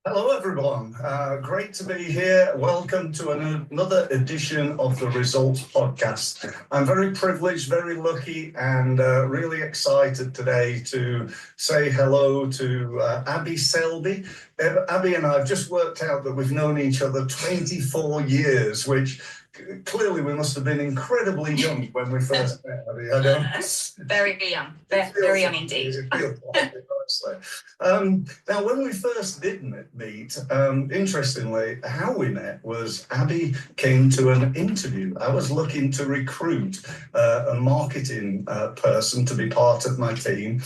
Hello, everyone. Great to be here. Welcome to another edition of the Results Podcast. I'm very privileged, very lucky, and really excited today to say hello to Abi Selby. Abi and I have just worked out that we've known each other 24 years, which clearly we must have been incredibly young when we first met. I don't. Very young, very young indeed. It feels like it, honestly. Now, when we first did meet, interestingly, how we met was Abi came to an interview. I was looking to recruit a marketing person to be part of my team.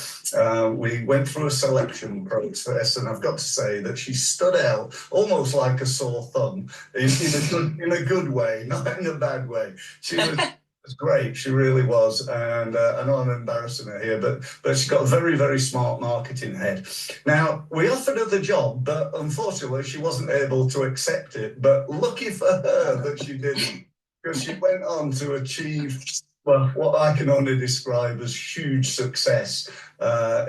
We went through a selection process, and I've got to say that she stood out almost like a sore thumb in a good way, not in a bad way. She was great. She really was. And I know I'm embarrassing her here, but she got a very, very smart marketing head. Now, we offered her the job, but unfortunately, she wasn't able to accept it. But lucky for her that she didn't, because she went on to achieve, well, what I can only describe as huge success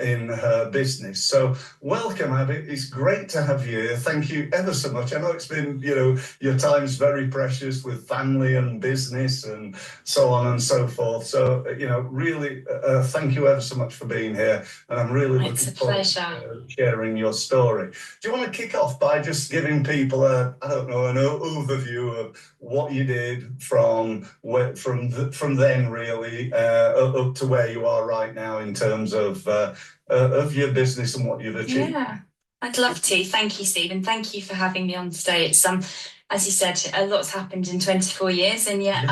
in her business. So welcome, Abi. It's great to have you here. Thank you ever so much. I know it's been, your time's very precious with family and business and so on and so forth. So, really, thank you ever so much for being here. And I'm really looking forward to sharing your story. Do you want to kick off by just giving people an overview of what you did from then really up to where you are right now in terms of your business and what you've achieved? Yeah, I'd love to. Thank you, Stephen. Thank you for having me on today. It's as you said, a lot's happened in 24 years, and yet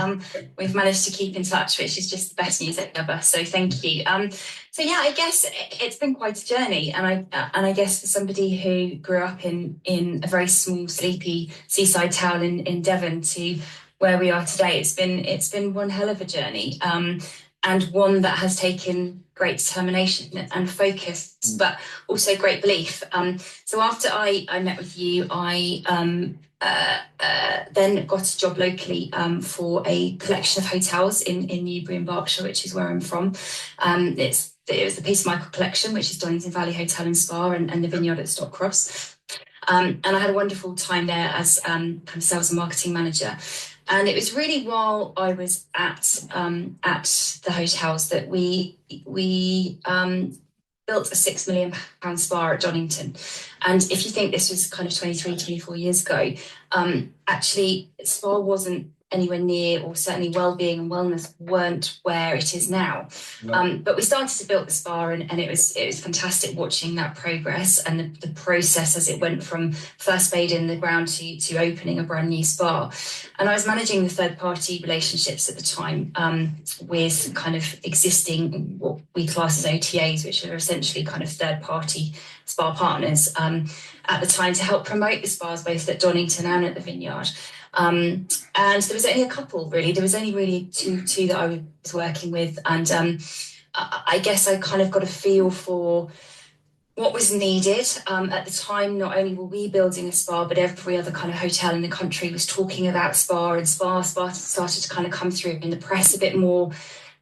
we've managed to keep in touch, which is just the best news ever. So thank you. So yeah, I guess it's been quite a journey, and I guess for somebody who grew up in a very small, sleepy seaside town in Devon to where we are today, it's been one hell of a journey, and one that has taken great determination and focus, but also great belief. So after I met with you, I then got a job locally for a collection of hotels in Newbury in Berkshire, which is where I'm from. It was the Peter Michael collection, which is Donington Valley Hotel and Spa, and the Vineyard at Stockcross. And I had a wonderful time there as kind of sales and marketing manager. And it was really while I was at the hotels that we built a £6 million spa at Donington. And if you think this was kind of 23, 24 years ago, actually spa wasn't anywhere near, or certainly well-being and wellness weren't where it is now. No. But we started to build the spa, and it was fantastic watching that progress and the process as it went from first spade in the ground to opening a brand new spa. And I was managing the third-party relationships at the time with kind of existing what we class as OTAs, which are essentially kind of third-party spa partners at the time, to help promote the spas both at Donington and at the Vineyard. And there was only a couple, really. There was only really two that I was working with. And I guess I kind of got a feel for what was needed. At the time, not only were we building a spa, but every other kind of hotel in the country was talking about spa, and spa started to kind of come through in the press a bit more.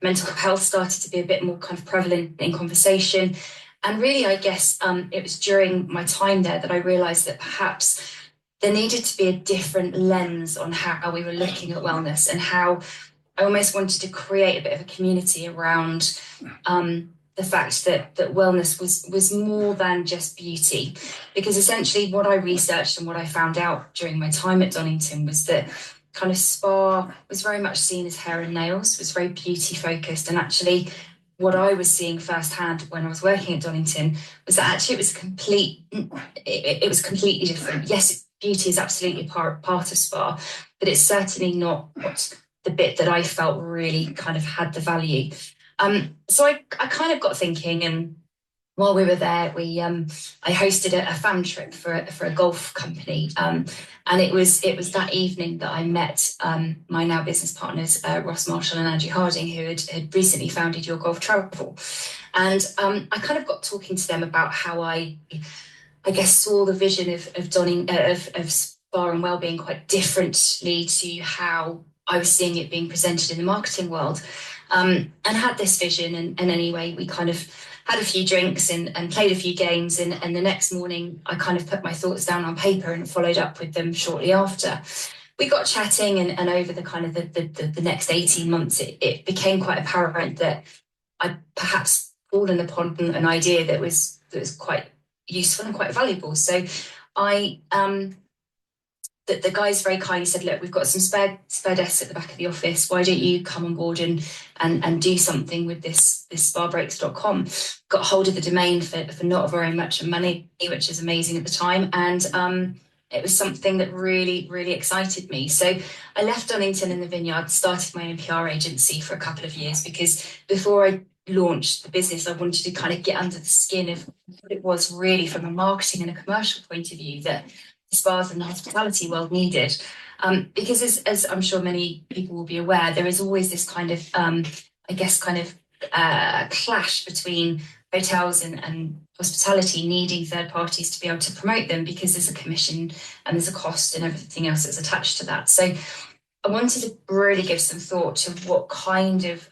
Mental health started to be a bit more kind of prevalent in conversation. And really, I guess it was during my time there that I realised that perhaps there needed to be a different lens on how we were looking at wellness, and how I almost wanted to create a bit of a community around the fact that wellness was more than just beauty. Because essentially what I researched and what I found out during my time at Donington was that kind of spa was very much seen as hair and nails, was very beauty focused. And actually what I was seeing firsthand when I was working at Donington was that actually it was completely different. Yes, beauty is absolutely part of spa, but it's certainly not the bit that I felt really kind of had the value. So I kind of got thinking, and while we were there, I hosted a fan trip for a golf company, and it was that evening that I met my now business partners, Ross Marshall and Andrew Harding, who had recently founded Your Golf Travel, and I kind of got talking to them about how I guess saw the vision of spa and wellbeing quite differently to how I was seeing it being presented in the marketing world, and had this vision. And anyway, we kind of had a few drinks and played a few games, and the next morning I kind of put my thoughts down on paper and followed up with them shortly after. We got chatting, and over the kind of the next 18 months, it became quite apparent that I'd perhaps fallen upon an idea that was quite useful and quite valuable. So I the guys very kindly said, look, we've got some spare desks at the back of the office. Why don't you come on board and do something with this spabreaks.com? Got hold of the domain for not very much money, which is amazing at the time. And it was something that really, really excited me. So I left Donington in the Vineyard, started my own PR agency for a couple of years, because before I launched the business, I wanted to kind of get under the skin of what it was really from a marketing and a commercial point of view that the spas and the hospitality world needed. Because as I'm sure many people will be aware, there is always this kind of, clash between hotels and hospitality needing third parties to be able to promote them, because there's a commission and there's a cost and everything else that's attached to that. So I wanted to really give some thought to what kind of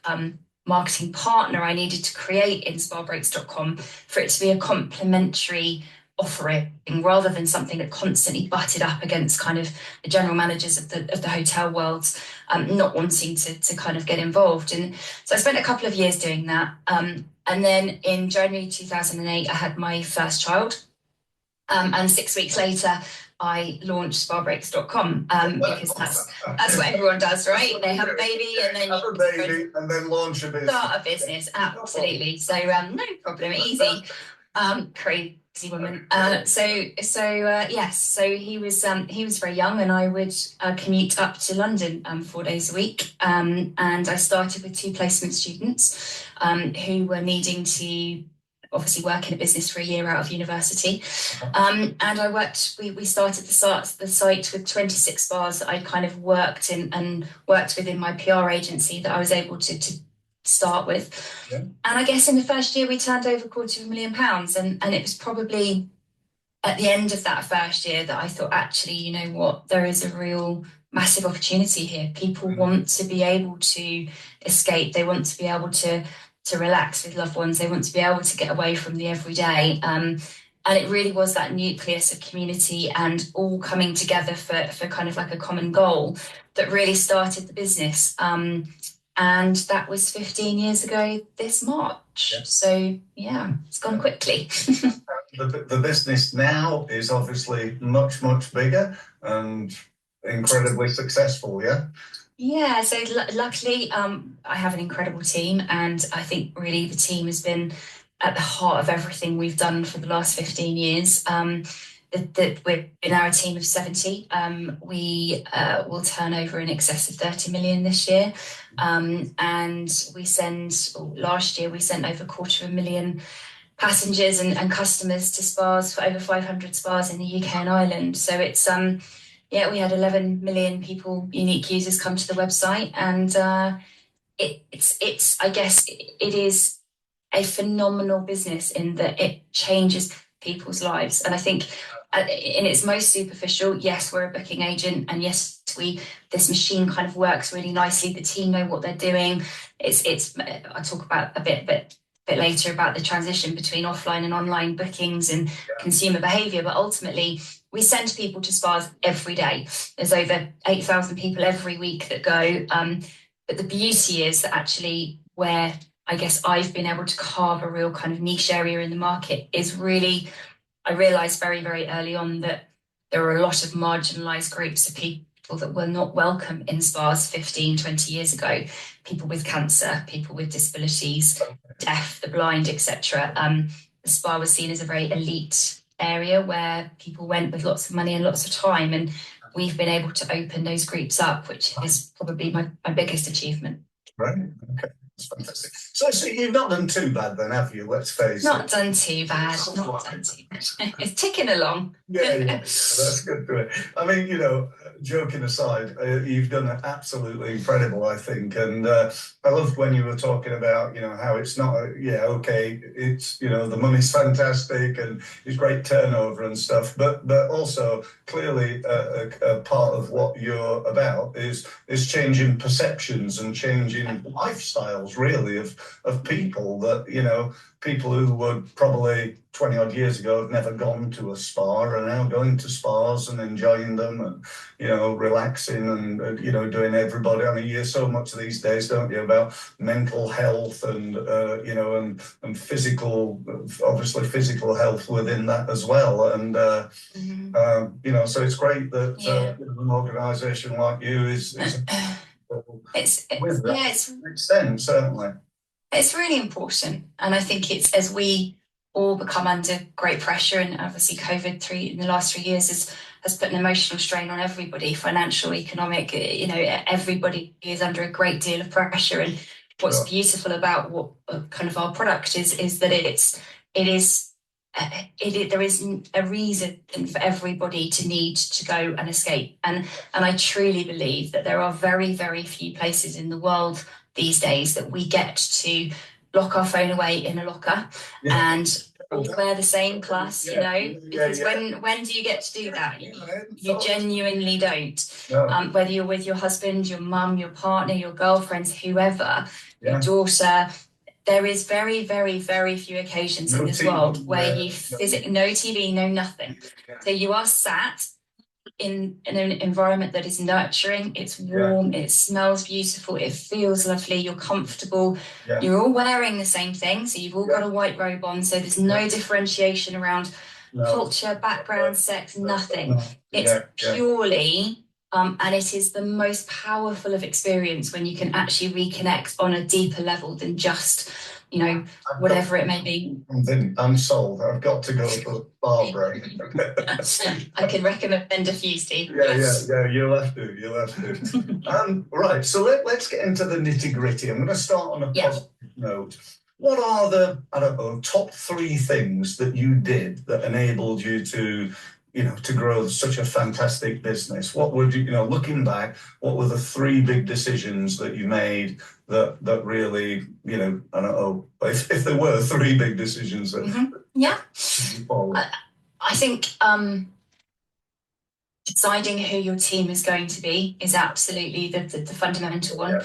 marketing partner I needed to create in spabreaks.com for it to be a complementary offering rather than something that constantly butted up against kind of the general managers of the hotel world, not wanting to kind of get involved. And so I spent a couple of years doing that. And then in January 2008, I had my first child. And 6 weeks later, I launched spabreaks.com because that's what everyone does, right? They have a baby and then have a baby and then launch a business. Start a business, absolutely. So no problem, easy. Crazy woman. Yes. So he was very young, and I would commute up to London 4 days a week. And I started with 2 placement students who were needing to obviously work in a business for a year out of university. And we started the site with 26 spas that I'd kind of worked within my PR agency that I was able to start with. Yeah. And I guess in the first year we turned over £250,000, and it was probably at the end of that first year that I thought, actually, you know what, there is a real massive opportunity here. People want to be able to escape. They want to be able to relax with loved ones. They want to be able to get away from the everyday. And it really was that nucleus of community and all coming together for kind of like a common goal that really started the business. And that was 15 years ago this March. Yeah. So yeah, it's gone quickly. The business now is obviously much, much bigger and incredibly successful, yeah? Yeah, so luckily I have an incredible team, and I think really the team has been at the heart of everything we've done for the last 15 years. We're now a team of 70. We will turn over in excess of 30 million this year. And last year we sent over 250,000 passengers and customers to spas, for over 500 spas in the UK and Ireland. So it's, we had 11 million unique users come to the website, and I guess it is a phenomenal business in that it changes people's lives. And I think in its most superficial, yes, we're a booking agent, and yes, this machine kind of works really nicely. The team know what they're doing. I'll talk about a bit later about the transition between offline and online bookings and consumer behavior, but ultimately we send people to spas every day. There's over 8,000 people every week that go. But the beauty is that actually where I guess I've been able to carve a real kind of niche area in the market is really, I realised very, very early on that there are a lot of marginalised groups of people that were not welcome in spas 15, 20 years ago. People with cancer, people with disabilities, deaf, the blind, etc. The spa was seen as a very elite area where people went with lots of money and lots of time, and we've been able to open those groups up, which is probably my biggest achievement. Right, okay. That's fantastic. So you've not done too bad then, have you? Let's face it. Not done too bad. It's ticking along. Yeah, that's good to it. I mean, joking aside, you've done it absolutely incredible, I think. And I loved when you were talking about, how it's not, it's, the money's fantastic and it's great turnover and stuff. But also, clearly, a part of what you're about is changing perceptions and changing lifestyles profiles really of people that, you know, people who would probably 20 odd years ago have never gone to a spa are now going to spas and enjoying them and, you know, relaxing and, you know, doing everybody. I mean, you hear so much these days, don't you, about mental health and, you know, and physical, obviously physical health within that as well. And, you know, so it's great that an organisation like you is with that. Yeah, it's Extent, certainly. It's really important. And I think it's as we all become under great pressure, and obviously COVID in the last 3 years has put an emotional strain on everybody, financial, economic, you know, everybody is under a great deal of pressure. And what's beautiful about what kind of our product is that there isn't a reason for everybody to need to go and escape. And I truly believe that there are very, very few places in the world these days that we get to lock our phone away in a locker and all wear the same plus, you know, because when do you get to do that? You genuinely don't. No. Whether you're with your husband, your mum, your partner, your girlfriends, whoever, your daughter, there is very, very, very few occasions in this world where you no TV, no nothing. So you are sat in an environment that is nurturing, it's warm, it smells beautiful, it feels lovely, you're comfortable, you're all wearing the same thing, so you've all got a white robe on, so there's no differentiation around culture, background, sex, nothing. It's purely and it is the most powerful of experience when you can actually reconnect on a deeper level than just, you know, whatever it may be. I'm sold. I've got to go to a bar break. I can recommend a few, Steve. Yeah. You'll have to. Right. So let's get into the nitty gritty. I'm going to start on a positive note. What are the, I don't know, top 3 things that you did that enabled you to, you know, to grow such a fantastic business? What would you, you know, looking back, what were the 3 big decisions that you made that really, you know, I don't know, if there were 3 big decisions that I think deciding who your team is going to be is absolutely the fundamental one.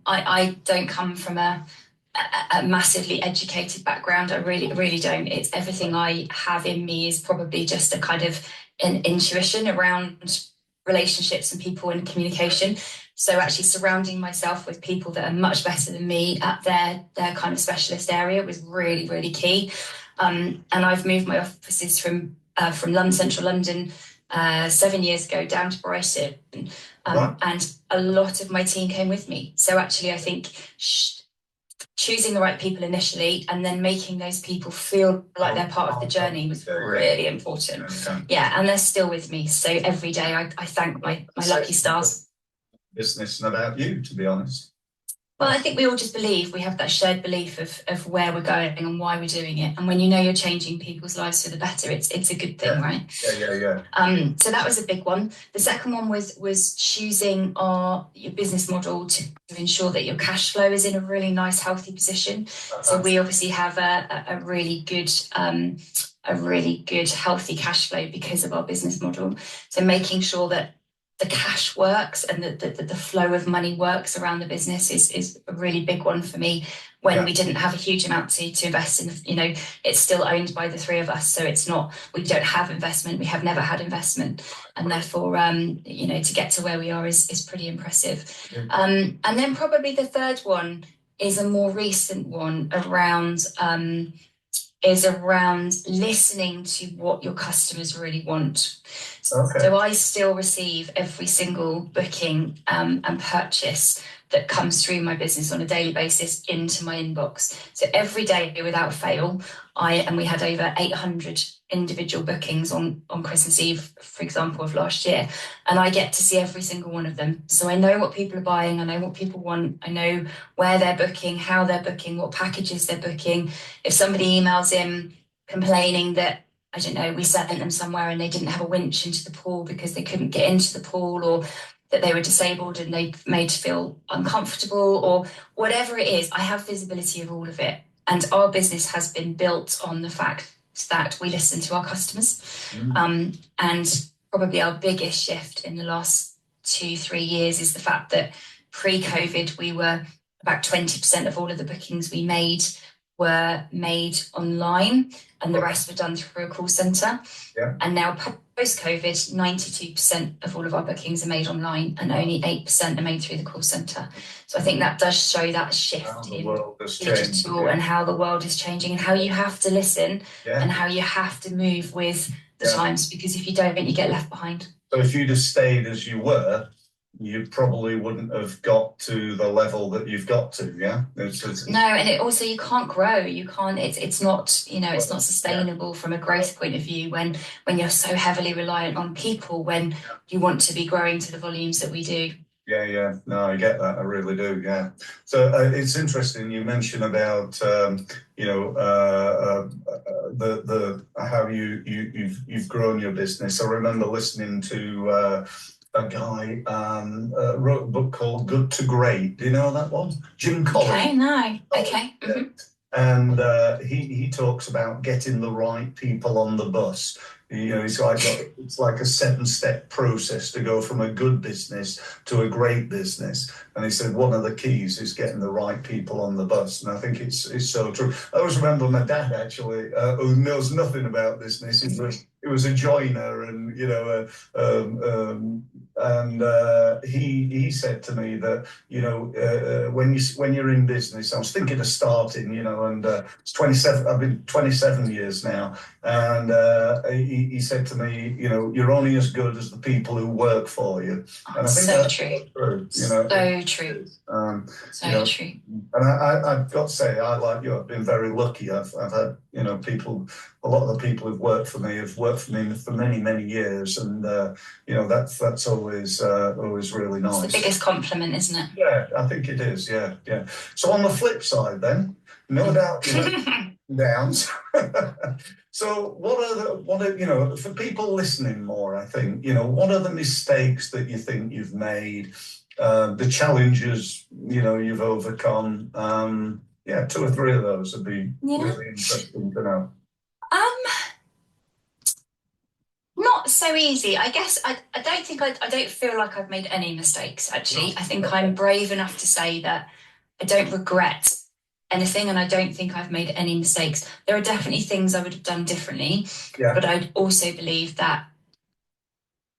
I don't come from a massively educated background. I really don't. It's everything I have in me is probably just a kind of an intuition around relationships and people and communication. So actually surrounding myself with people that are much better than me at their kind of specialist area was really key. And I've moved my offices from Central London 7 years ago down to Brighton, and a lot of my team came with me. So actually I think choosing the right people initially and then making those people feel like they're part of the journey was really important. And they're still with me. So every day I thank my lucky stars. Business and about you, to be honest. Well, I think we all just believe, we have that shared belief of where we're going and why we're doing it. And when you know you're changing people's lives for the better, it's a good thing, right? So that was a big one. The second one was choosing your business model to ensure that your cash flow is in a really nice, healthy position. So we obviously have a really good, healthy cash flow because of our business model. So making sure that the cash works and that the flow of money works around the business is a really big one for me. When we didn't have a huge amount to invest in, you know, it's still owned by the 3 of us. So it's not, we don't have investment. We have never had investment. And therefore, you know, to get to where we are is pretty impressive. And then probably the third one is a more recent one around listening to what your customers really want. So I still receive every single booking and purchase that comes through my business on a daily basis into my inbox. So every day without fail, we had over 800 individual bookings on Christmas Eve, for example, of last year. And I get to see every single one of them. So I know what people are buying. I know what people want. I know where they're booking, how they're booking, what packages they're booking. If somebody emails in complaining that, I don't know, we sent them somewhere and they didn't have a winch into the pool because they couldn't get into the pool, or that they were disabled and they made to feel uncomfortable, or whatever it is, I have visibility of all of it. And our business has been built on the fact that we listen to our customers. And probably our biggest shift in the last 2-3 years is the fact that pre-COVID, we were about 20% of all of the bookings we made were made online, and the rest were done through a call centre. Yeah. And now post-COVID, 92% of all of our bookings are made online, and only 8% are made through the call centre. So I think that does show that shift in digital and how the world is changing, and how you have to listen and how you have to move with the times, because if you don't, you get left behind. So if you'd have stayed as you were, you probably wouldn't have got to the level that you've got to, yeah? No, and it also, you can't grow. You can't, it's not, it's not sustainable from a growth point of view when you're so heavily reliant on people, when you want to be growing to the volumes that we do. Yeah. No, I get that. I really do. Yeah. So it's interesting. You mentioned about the how you've grown your business. I remember listening to a guy wrote a book called Good to Great. Do you know that one? Jim Collins. Okay, no. Okay. Mm-hmm. And he talks about getting the right people on the bus. It's like a 7-step process to go from a good business to a great business. And he said one of the keys is getting the right people on the bus. And I think it's so true. I always remember my dad, actually, who knows nothing about business. He was a joiner, and he said to me that when you're in business, I was thinking of starting, and it's 27. I've been 27 years now, and he said to me, you're only as good as the people who work for you. And I think that's true. So true. So true. And I've got to say, I like you. I've been very lucky. I've had people. A lot of the people who've worked for me have worked for me for many, many years, and that's always really nice. It's the biggest compliment, isn't it? Yeah, I think it is. Yeah. So on the flip side, then, no doubt, downs. So what are for people listening more? I think what are the mistakes that you think you've made? The challenges you've overcome. 2 or 3 of those would be really interesting to know. Not so easy. I guess I don't feel like I've made any mistakes, actually. I think I'm brave enough to say that I don't regret anything, and I don't think I've made any mistakes. There are definitely things I would have done differently, but I also believe that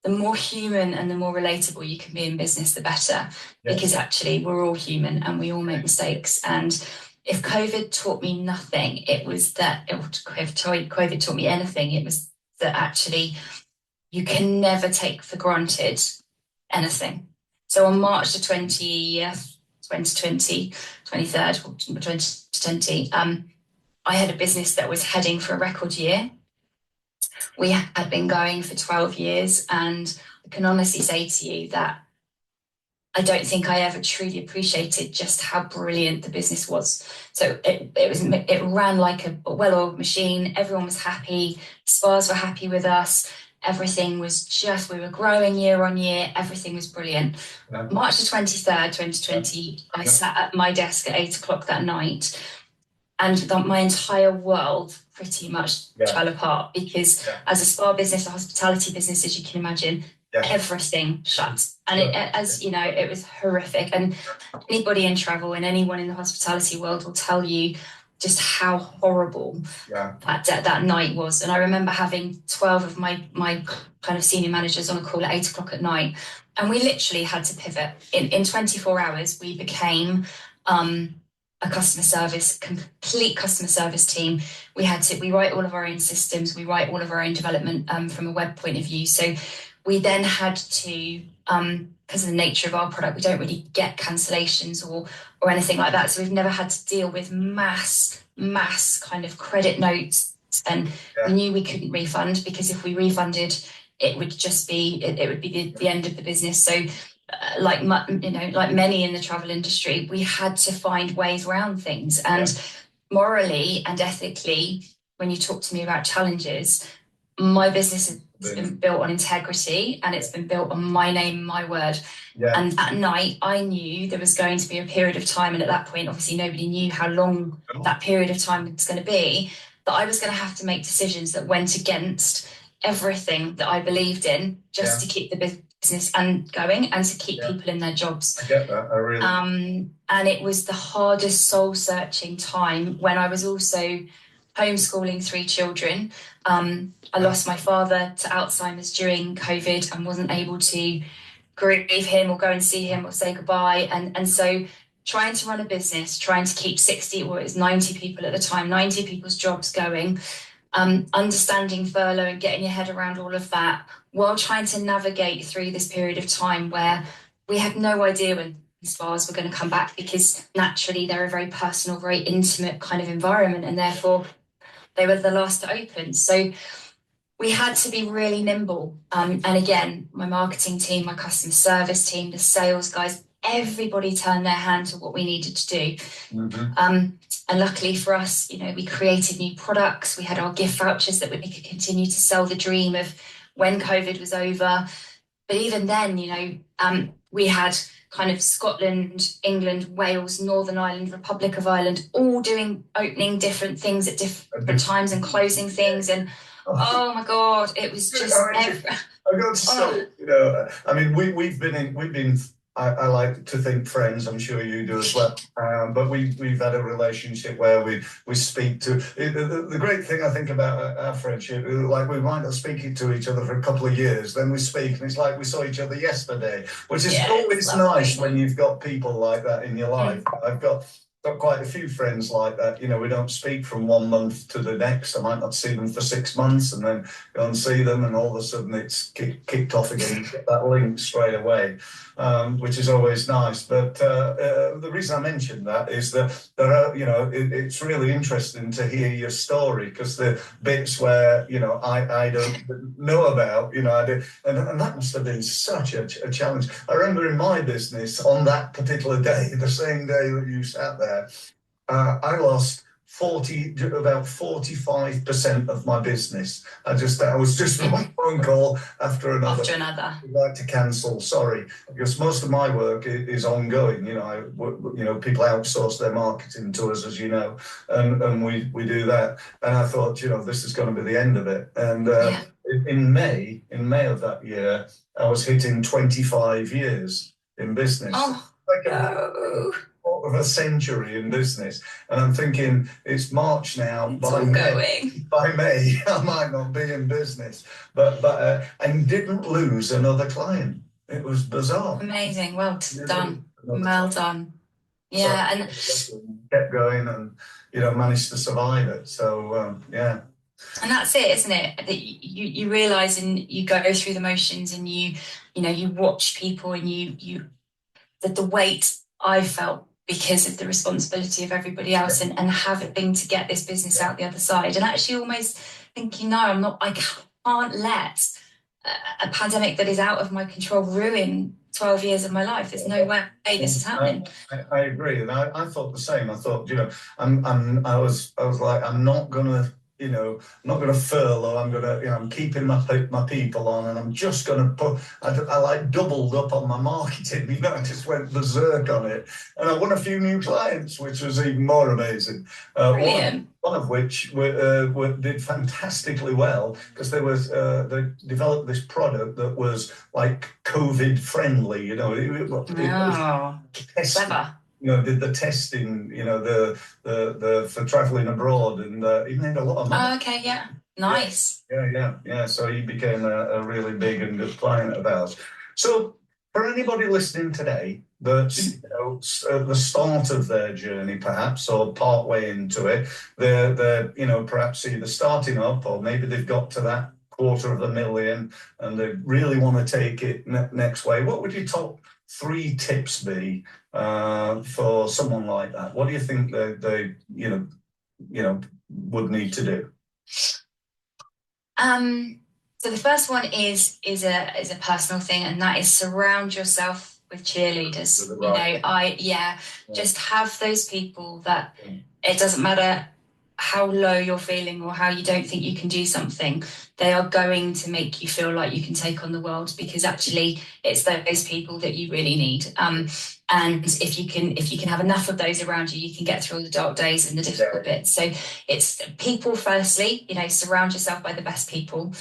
the more human and the more relatable you can be in business, the better, because actually we're all human and we all make mistakes. And if COVID taught me nothing, it was that, if COVID taught me anything, it was that actually you can never take for granted anything. So on March the 20th, 2020, 2020, I had a business that was heading for a record year. We had been going for 12 years, and I can honestly say to you that I don't think I ever truly appreciated just how brilliant the business was. So it ran like a well-oiled machine. Everyone was happy. Spas were happy with us. Everything was we were growing year on year. Everything was brilliant. Yeah. March the 23rd, 2020, I sat at my desk at 8:00 that night, and my entire world pretty much fell apart, because as a spa business, a hospitality business, as you can imagine, everything shut. And it was horrific. And anybody in travel and anyone in the hospitality world will tell you just how horrible that night was. And I remember having 12 of my kind of senior managers on a call at 8:00 at night, and we literally had to pivot. In 24 hours, we became a complete customer service team. We write all of our own systems, we write all of our own development from a web point of view. So we then had to, because of the nature of our product, we don't really get cancellations or anything like that. So we've never had to deal with mass kind of credit notes, and we knew we couldn't refund, because if we refunded, it would just be the end of the business. So like many in the travel industry, we had to find ways around things. And morally and ethically, when you talk to me about challenges, my business has been built on integrity, and it's been built on my name, my word. And that night I knew there was going to be a period of time, and at that point obviously nobody knew how long that period of time was going to be, that I was going to have to make decisions that went against everything that I believed in, just to keep business and going, and to keep people in their jobs. I get that. I really. And it was the hardest soul searching time when I was also homeschooling 3 children. I lost my father to Alzheimer's during COVID and wasn't able to grieve him or go and see him or say goodbye. And so trying to run a business, trying to keep 60, or it was 90 people at the time, 90 people's jobs going, understanding furlough and getting your head around all of that, while trying to navigate through this period of time where we had no idea when spas were going to come back, because naturally they're a very personal, very intimate kind of environment, and therefore they were the last to open. So we had to be really nimble. And again, my marketing team, my customer service team, the sales guys, everybody turned their hand to what we needed to do. And luckily for us, we created new products. We had our gift vouchers that we could continue to sell the dream of when COVID was over. But even then, we had kind of Scotland, England, Wales, Northern Ireland, Republic of Ireland, all opening different things at different times and closing things. And oh my God, it was just I've got to say, I mean, we've been. I like to think friends. I'm sure you do as well. But we've had a relationship where we speak to. The great thing I think about our friendship, like we might not speak to each other for a couple of years, then we speak, and it's like we saw each other yesterday, which is always nice when you've got people like that in your life. I've got quite a few friends like that. We don't speak from one month to the next. I might not see them for 6 months, and then go and see them, and all of a sudden it's kicked off again. You get that link straight away, which is always nice. But the reason I mentioned that is that there are, it's really interesting to hear your story, because the bits where I don't know about, I do, and that must have been such a challenge. I remember in my business on that particular day, the same day that you sat there, I lost about 45% of my business. I was just one phone call after another. We'd like to cancel, sorry, because most of my work is ongoing. People outsource their marketing to us, as you know, and we do that. And I thought, this is going to be the end of it. And in May of that year, I was hitting 25 years in business. Of a century in business, and I'm thinking it's March now. By May I might not be in business, but and didn't lose another client. It was bizarre. Amazing. Well done. Well done. Yeah, so, and kept going, and managed to survive it. So yeah. And that's it, isn't it? That you realise, and you go through the motions, and you watch people, and you that the weight I felt because of the responsibility of everybody else, and having to get this business out the other side, and actually almost thinking, I can't let a pandemic that is out of my control ruin 12 years of my life. There's no way this is happening. I agree, and I thought the same. I thought, I was like, I'm not gonna. Not going to furlough. I'm going to, I'm keeping my people on, and I'm just going to put. I like doubled up on my marketing. I just went berserk on it, and I won a few new clients, which was even more amazing. One of which did fantastically well, because they developed this product that was like COVID friendly. Clever. Did the testing, the for traveling abroad, and he made a lot of money. Oh, okay, yeah, nice. Yeah. So he became a really big and good client of ours. So for anybody listening today that's at the start of their journey, perhaps, or part way into it, they're perhaps either starting up, or maybe they've got to that $250,000 and they really want to take it next way. What would your top 3 tips be for someone like that? What do you think they would need to do? So the first one is a personal thing, and that is surround yourself with cheerleaders. Just have those people that it doesn't matter how low you're feeling or how you don't think you can do something, they are going to make you feel like you can take on the world, because actually it's those people that you really need. And if you can have enough of those around you, you can get through all the dark days and the difficult bits. So it's people firstly, surround yourself by the best people.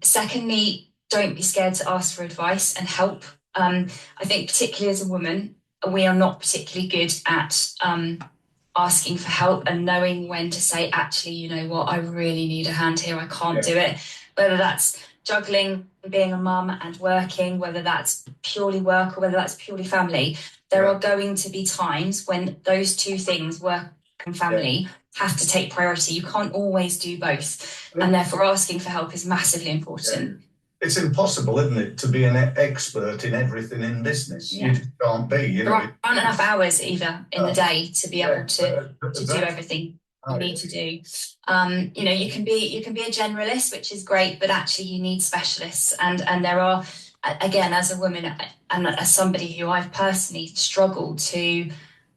Secondly, don't be scared to ask for advice and help. I think particularly as a woman, we are not particularly good at asking for help and knowing when to say, actually, you know what, I really need a hand here, I can't do it. Whether that's juggling, being a mum and working, whether that's purely work or whether that's purely family, there are going to be times when those two things, work and family, have to take priority. You can't always do both. And therefore asking for help is massively important. It's impossible, isn't it, to be an expert in everything in business? You just can't be. You know, there aren't enough hours either in the day to be able to do everything you need to do. You know, you can be a generalist, which is great, but actually you need specialists. And there are, again, as a woman and as somebody who I've personally struggled to,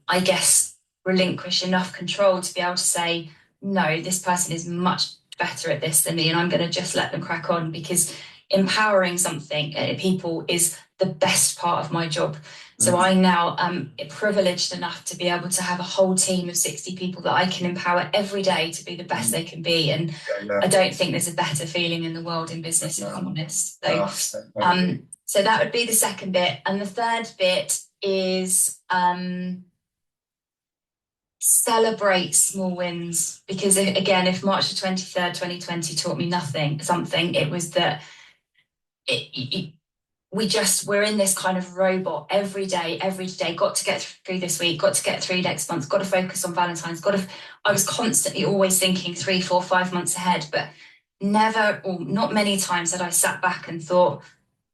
I guess, relinquish enough control to be able to say, no, this person is much better at this than me, and I'm going to just let them crack on, because empowering people is the best part of my job. So I now am privileged enough to be able to have a whole team of 60 people that I can empower every day to be the best they can be. And I don't think there's a better feeling in the world in business, if I'm honest. So that would be the second bit. And the third bit is celebrate small wins, because again, if March the 23rd, 2020 taught me something, it was that we're in this kind of robot every day, got to get through this week, got to get through next month, got to focus on Valentine's, I was constantly always thinking 3, 4, 5 months ahead, but never, or not many times, had I sat back and thought,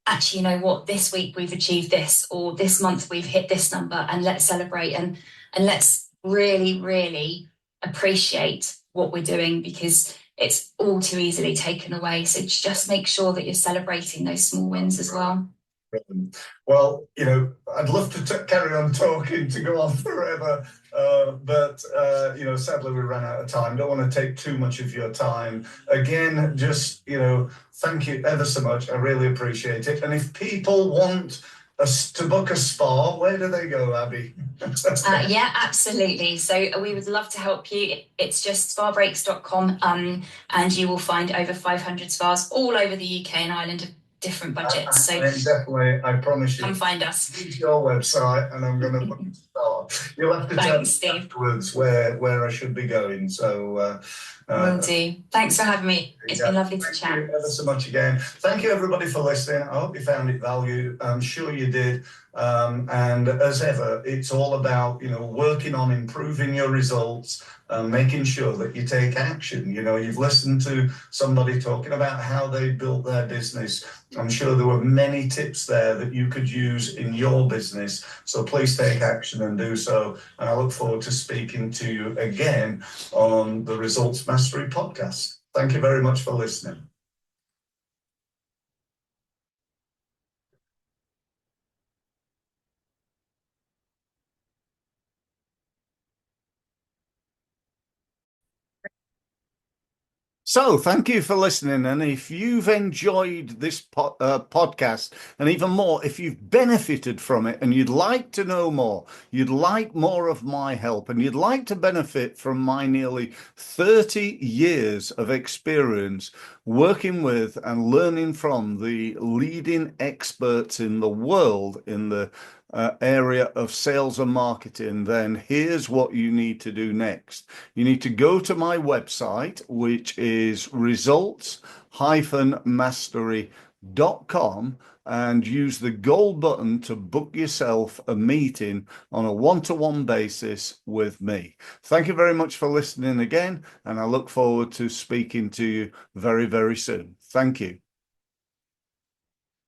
actually, you know what, this week we've achieved this, or this month we've hit this number, and let's celebrate and let's really, really appreciate what we're doing, because it's all too easily taken away. So just make sure that you're celebrating those small wins as well. Well, you know, I'd love to carry on talking, to go on forever, but you know, sadly we ran out of time. Don't want to take too much of your time. Again, just, you know, thank you ever so much. I really appreciate it. And if people want us to book a spa, where do they go, Abi? Yeah, absolutely. So we would love to help you. It's just spabreaks.com, and you will find over 500 spas all over the UK and Ireland of different budgets. So definitely, I promise you, come find us. It's your website, and I'm going to put it start. You'll have to tell me afterwards where I should be going. So will do. Thanks for having me. It's been lovely to chat. Thank you ever so much again. Thank you everybody for listening. I hope you found it value. I'm sure you did. And as ever, it's all about, you know, working on improving your results, making sure that you take action. You know, you've listened to somebody talking about how they built their business. I'm sure there were many tips there that you could use in your business. So please take action and do so. And I look forward to speaking to you again on the Results Mastery podcast. Thank you very much for listening. So thank you for listening. And if you've enjoyed this podcast, and even more, if you've benefited from it and you'd like to know more, you'd like more of my help, and you'd like to benefit from my nearly 30 years of experience working with and learning from the leading experts in the world in the area of sales and marketing, then here's what you need to do next. You need to go to my website, which is results-mastery.com, and use the gold button to book yourself a meeting on a one-to-one basis with me. Thank you very much for listening again, and I look forward to speaking to you very, very soon. Thank you.